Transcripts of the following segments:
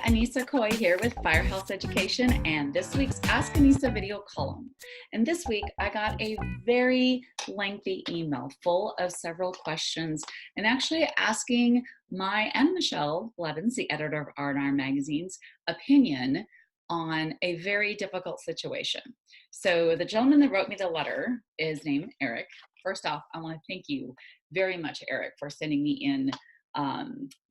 Annissa Coy here with Firehouse Education and this week's Ask Annissa video column. And this week I got a very lengthy email full of several questions and actually asking my and Michelle Blevins, the editor of R&R Magazine's opinion on a very difficult situation. So the gentleman that wrote me the letter is named Eric. First off, I want to thank you very much, Eric, for sending me in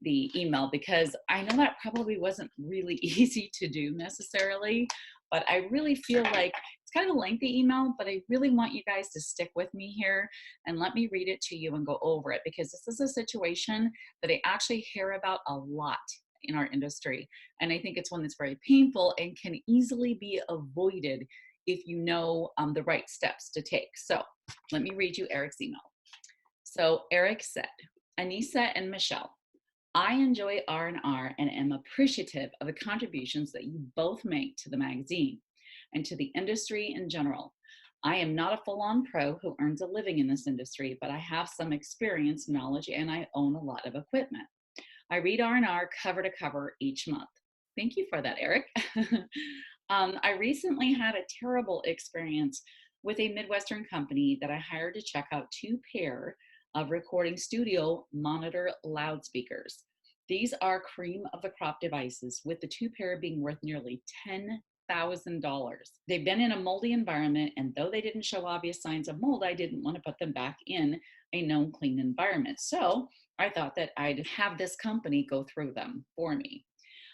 the email, because I know that probably wasn't really easy to do necessarily, but I really feel like it's kind of a lengthy email, but I really want you guys to stick with me here and let me read it to you and go over it, because this is a situation that I actually hear about a lot in our industry. And I think it's one that's very painful and can easily be avoided if you know the right steps to take. So let me read you Eric's email. So Eric said, Annissa and Michelle, I enjoy R&R and am appreciative of the contributions that you both make to the magazine and to the industry in general. I am not a full-on pro who earns a living in this industry, but I have some experience, knowledge, and I own a lot of equipment. I read R&R cover to cover each month. Thank you for that, Eric. I recently had a terrible experience with a Midwestern company that I hired to check out 2 pair of recording studio monitor loudspeakers. These are cream of the crop devices, with the 2 pair being worth nearly $10,000. They've been in a moldy environment, and though they didn't show obvious signs of mold, I didn't want to put them back in a known clean environment. So I thought that I'd have this company go through them for me.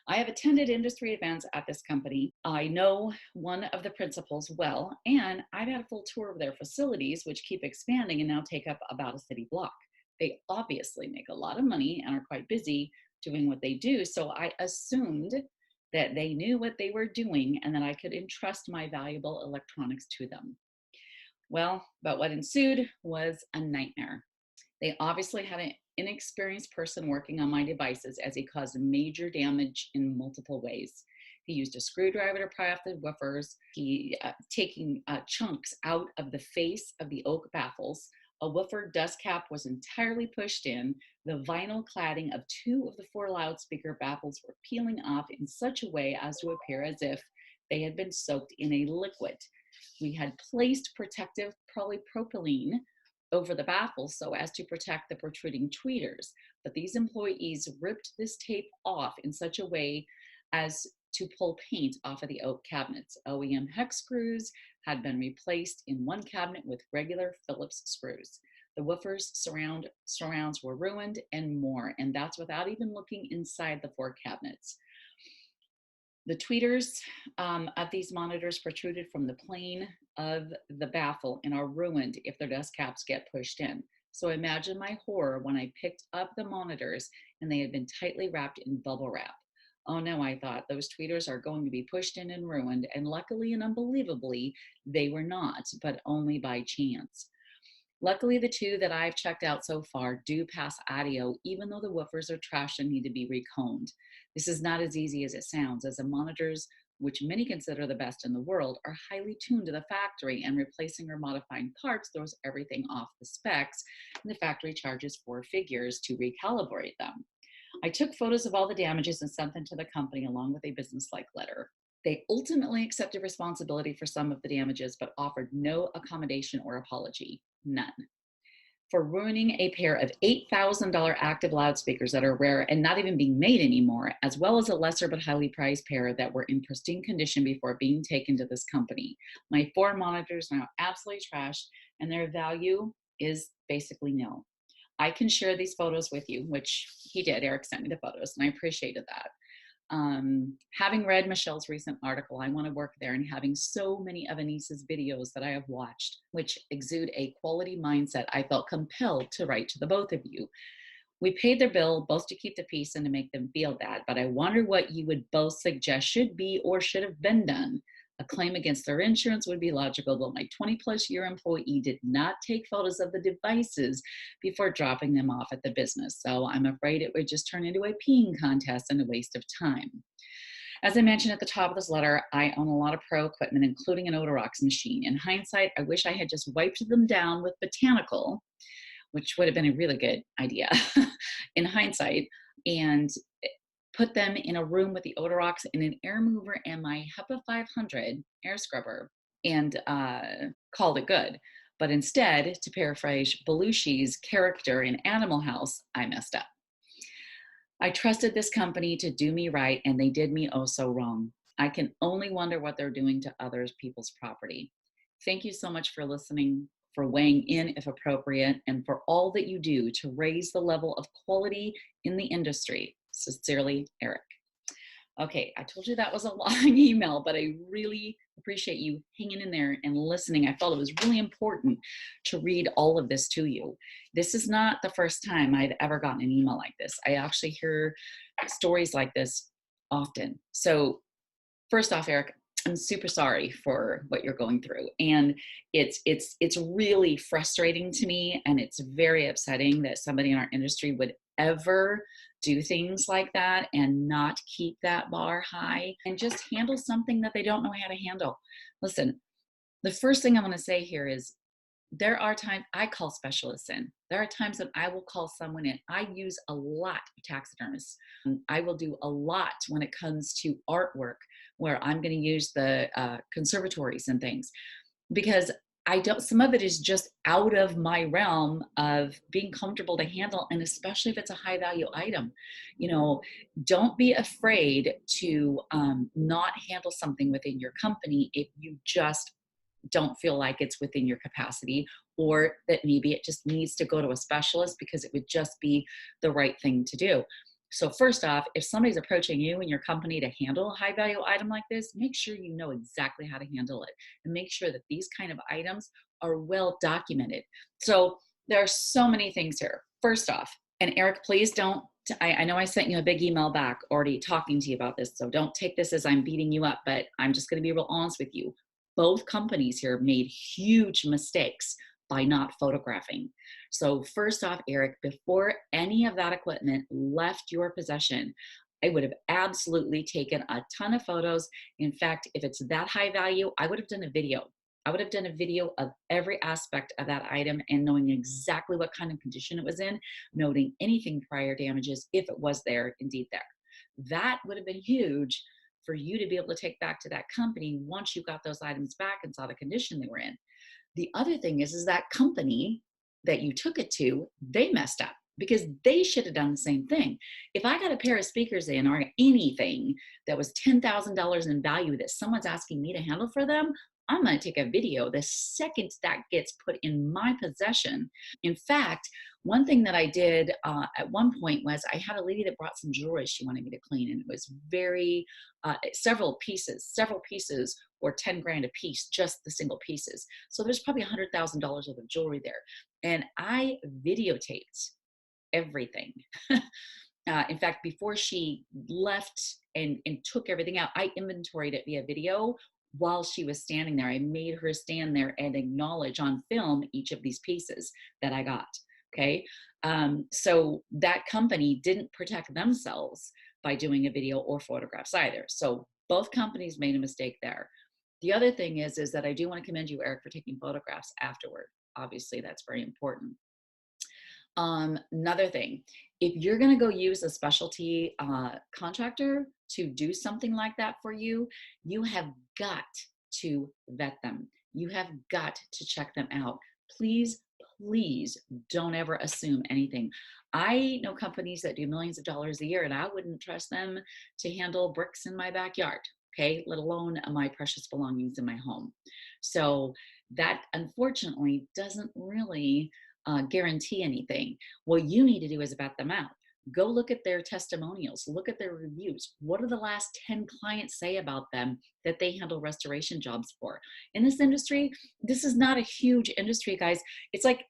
I have attended industry events at this company. I know one of the principals well, and I've had a full tour of their facilities, which keep expanding and now take up about a city block. They obviously make a lot of money and are quite busy doing what they do, so I assumed that they knew what they were doing and that I could entrust my valuable electronics to them. Well, but what ensued was a nightmare. They obviously had an inexperienced person working on my devices, as he caused major damage in multiple ways. He used a screwdriver to pry off the woofers. He taking chunks out of the face of the oak baffles. A woofer dust cap was entirely pushed in. The vinyl cladding of 2 of the 4 loudspeaker baffles were peeling off in such a way as to appear as if they had been soaked in a liquid. We had placed protective polypropylene over the baffles so as to protect the protruding tweeters, but these employees ripped this tape off in such a way as to pull paint off of the oak cabinets. OEM hex screws had been replaced in one cabinet with regular Phillips screws. The woofers surrounds were ruined and more, and that's without even looking inside the 4 cabinets. The tweeters of these monitors protruded from the plane of the baffle and are ruined if their dust caps get pushed in. So imagine my horror when I picked up the monitors and they had been tightly wrapped in bubble wrap. Oh no, I thought, those tweeters are going to be pushed in and ruined, and luckily and unbelievably, they were not, but only by chance. Luckily, the 2 that I've checked out so far do pass audio, even though the woofers are trashed and need to be reconed. This is not as easy as it sounds, as the monitors, which many consider the best in the world, are highly tuned to the factory, and replacing or modifying parts throws everything off the specs, and the factory charges 4 figures to recalibrate them. I took photos of all the damages and sent them to the company along with a business-like letter. They ultimately accepted responsibility for some of the damages, but offered no accommodation or apology. None. For ruining a pair of $8,000 active loudspeakers that are rare and not even being made anymore, as well as a lesser but highly prized pair that were in pristine condition before being taken to this company. My 4 monitors are now absolutely trashed, and their value is basically nil. I can share these photos with you, which he did. Eric sent me the photos, and I appreciated that. Having read Michelle's recent article, I want to work there, and having so many of Annissa's videos that I have watched, which exude a quality mindset, I felt compelled to write to the both of you. We paid their bill both to keep the peace and to make them feel that, but I wonder what you would both suggest should be or should have been done. A claim against their insurance would be logical, but my 20-plus-year employee did not take photos of the devices before dropping them off at the business. So I'm afraid it would just turn into a peeing contest and a waste of time. As I mentioned at the top of this letter, I own a lot of pro equipment, including an Odorox machine. In hindsight, I wish I had just wiped them down with botanical, which would have been a really good idea in hindsight, and put them in a room with the Odorox and an air mover and my HEPA 500 air scrubber and called it good. But instead, to paraphrase Belushi's character in Animal House, I messed up. I trusted this company to do me right, and they did me oh so wrong. I can only wonder what they're doing to others people's property. Thank you so much for listening, for weighing in if appropriate, and for all that you do to raise the level of quality in the industry. Sincerely, Eric. Okay, I told you that was a long email, but I really appreciate you hanging in there and listening. I felt it was really important to read all of this to you. This is not the first time I've ever gotten an email like this. I actually hear stories like this often. So first off, Eric, I'm super sorry for what you're going through. And it's really frustrating to me, and it's very upsetting that somebody in our industry would ever do things like that and not keep that bar high and just handle something that they don't know how to handle. Listen, the first thing I want to say here is there are times I call specialists in. There are times that I will call someone in. I use a lot of taxidermists. I will do a lot when it comes to artwork where I'm going to use the conservatories and things because I don't, some of it is just out of my realm of being comfortable to handle. And especially if it's a high value item, you know, don't be afraid to not handle something within your company if you just don't feel like it's within your capacity, or that maybe it just needs to go to a specialist because it would just be the right thing to do. So first off, if somebody's approaching you and your company to handle a high value item like this, make sure you know exactly how to handle it and make sure that these kind of items are well documented. So there are so many things here. First off, and Eric, please don't, I know I sent you a big email back already talking to you about this, so don't take this as I'm beating you up, but I'm just going to be real honest with you. Both companies here made huge mistakes by not photographing. So first off, Eric, before any of that equipment left your possession, I would have absolutely taken a ton of photos. In fact, if it's that high value, I would have done a video. I would have done a video of every aspect of that item and knowing exactly what kind of condition it was in, noting anything prior damages if it was there, indeed there. That would have been huge for you to be able to take back to that company once you got those items back and saw the condition they were in. The other thing is that company that you took it to, they messed up because they should have done the same thing. If I got a pair of speakers in or anything that was $10,000 in value that someone's asking me to handle for them, I'm going to take a video the second that gets put in my possession. In fact, one thing that I did at one point was I had a lady that brought some jewelry she wanted me to clean, and it was very several pieces or 10 grand a piece, just the single pieces. So there's probably $100,000 worth of jewelry there, and I videotaped everything. In fact, before she left and took everything out, I inventoried it via video while she was standing there. I made her stand there and acknowledge on film each of these pieces that I got. Okay. So that company didn't protect themselves by doing a video or photographs either. So both companies made a mistake there. The other thing is that I do want to commend you, Eric, for taking photographs afterward. Obviously, that's very important. Another thing, if you're going to go use a specialty contractor to do something like that for you, you have got to vet them. You have got to check them out. Please, please don't ever assume anything. I know companies that do millions of dollars a year, and I wouldn't trust them to handle bricks in my backyard, okay, let alone my precious belongings in my home. So that unfortunately doesn't really guarantee anything. What you need to do is vet them out. Go look at their testimonials, look at their reviews. What do the last 10 clients say about them that they handle restoration jobs for? In this industry, this is not a huge industry, guys. It's like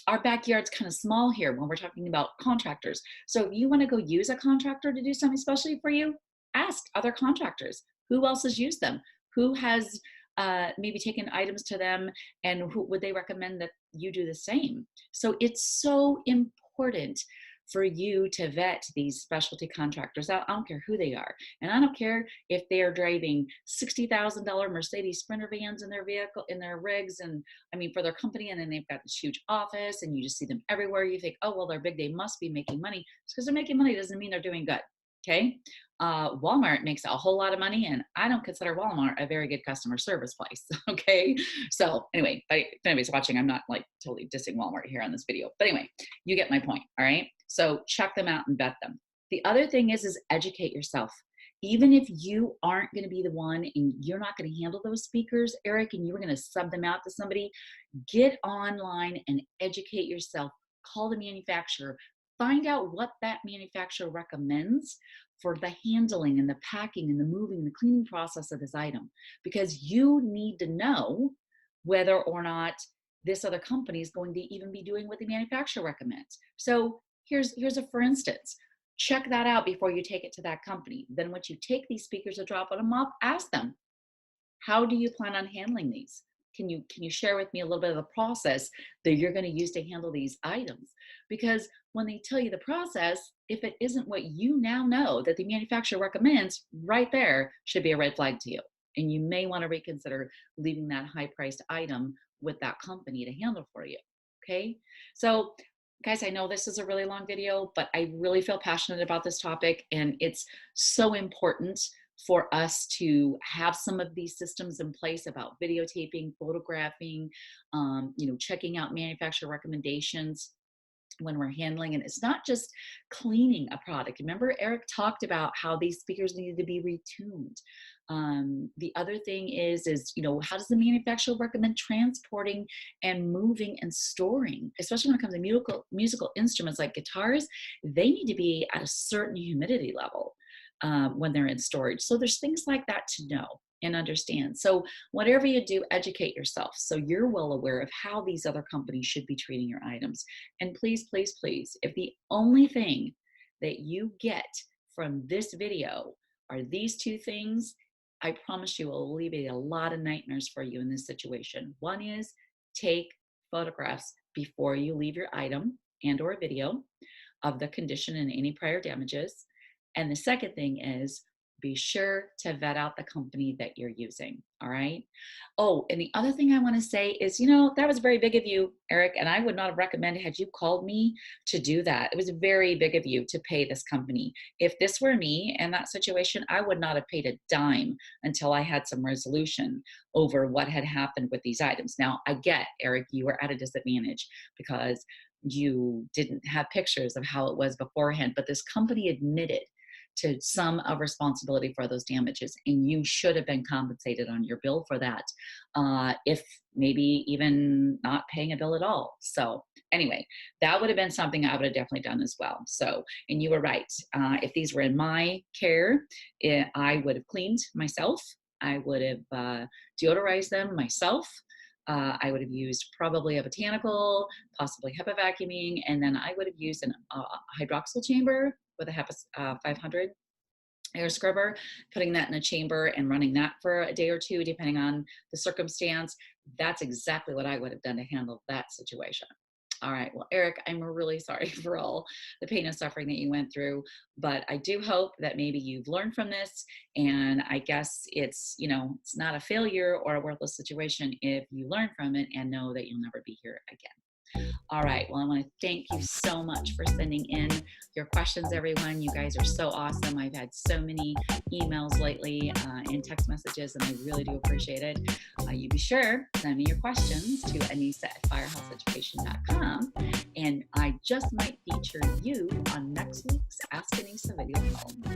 our backyard's kind of small here when we're talking about contractors. So if you want to go use a contractor to do something specially for you, ask other contractors. Who else has used them? Who has maybe taken items to them, and who would they recommend that you do the same? So it's so important for you to vet these specialty contractors out. I don't care who they are. And I don't care if they are driving $60,000 Mercedes Sprinter vans in their vehicle, in their rigs, and I mean, for their company, and then they've got this huge office and you just see them everywhere. You think, oh, well, they're big, they must be making money. It's because they're making money doesn't mean they're doing good. Okay. Walmart makes a whole lot of money, and I don't consider Walmart a very good customer service place. Okay. So, anyway, if anybody's watching, I'm not like totally dissing Walmart here on this video. But anyway, you get my point. All right. So, check them out and vet them. The other thing is educate yourself. Even if you aren't going to be the one and you're not going to handle those speakers, Eric, and you were going to sub them out to somebody, get online and educate yourself. Call the manufacturer. Find out what that manufacturer recommends for the handling and the packing and the moving and the cleaning process of this item, because you need to know whether or not this other company is going to even be doing what the manufacturer recommends. So here's a for instance. Check that out before you take it to that company. Then once you take these speakers or drop them off, ask them, how do you plan on handling these? Can you share with me a little bit of the process that you're going to use to handle these items? Because when they tell you the process, if it isn't what you now know that the manufacturer recommends, right there should be a red flag to you. And you may want to reconsider leaving that high priced item with that company to handle for you. Okay. So guys, I know this is a really long video, but I really feel passionate about this topic, and it's so important for us to have some of these systems in place about videotaping, photographing, checking out manufacturer recommendations when we're handling. And it's not just cleaning a product. Remember, Eric talked about how these speakers needed to be retuned. The other thing is, how does the manufacturer recommend transporting and moving and storing, especially when it comes to musical instruments like guitars? They need to be at a certain humidity level when they're in storage. So there's things like that to know and understand. So whatever you do, educate yourself so you're well aware of how these other companies should be treating your items. And please, please, please, if the only thing that you get from this video are these two things, I promise you will alleviate a lot of nightmares for you in this situation. One is take photographs before you leave your item and or video of the condition and any prior damages. And the second thing is be sure to vet out the company that you're using. All right. Oh, and the other thing I want to say is, that was very big of you, Eric, and I would not have recommended had you called me to do that. It was very big of you to pay this company. If this were me in that situation, I would not have paid a dime until I had some resolution over what had happened with these items. Now, I get, Eric, you were at a disadvantage because you didn't have pictures of how it was beforehand, but this company admitted to some of responsibility for those damages, and you should have been compensated on your bill for that, if maybe even not paying a bill at all. So anyway, that would have been something I would have definitely done as well. So, and you were right. If these were in my care, I would have cleaned myself. I would have deodorized them myself. I would have used probably a botanical, possibly HEPA vacuuming, and then I would have used an hydroxyl chamber with a HEPA 500 air scrubber, putting that in a chamber and running that for a day or two, depending on the circumstance. That's exactly what I would have done to handle that situation. All right. Well, Eric, I'm really sorry for all the pain and suffering that you went through, but I do hope that maybe you've learned from this. And I guess it's not a failure or a worthless situation if you learn from it and know that you'll never be here again. All right. Well, I want to thank you so much for sending in your questions, everyone. You guys are so awesome. I've had so many emails lately and text messages, and I really do appreciate it. You be sure to send me your questions to Annissa@firehouseeducation.com, and I just might feature you on next week's Ask Annissa video column.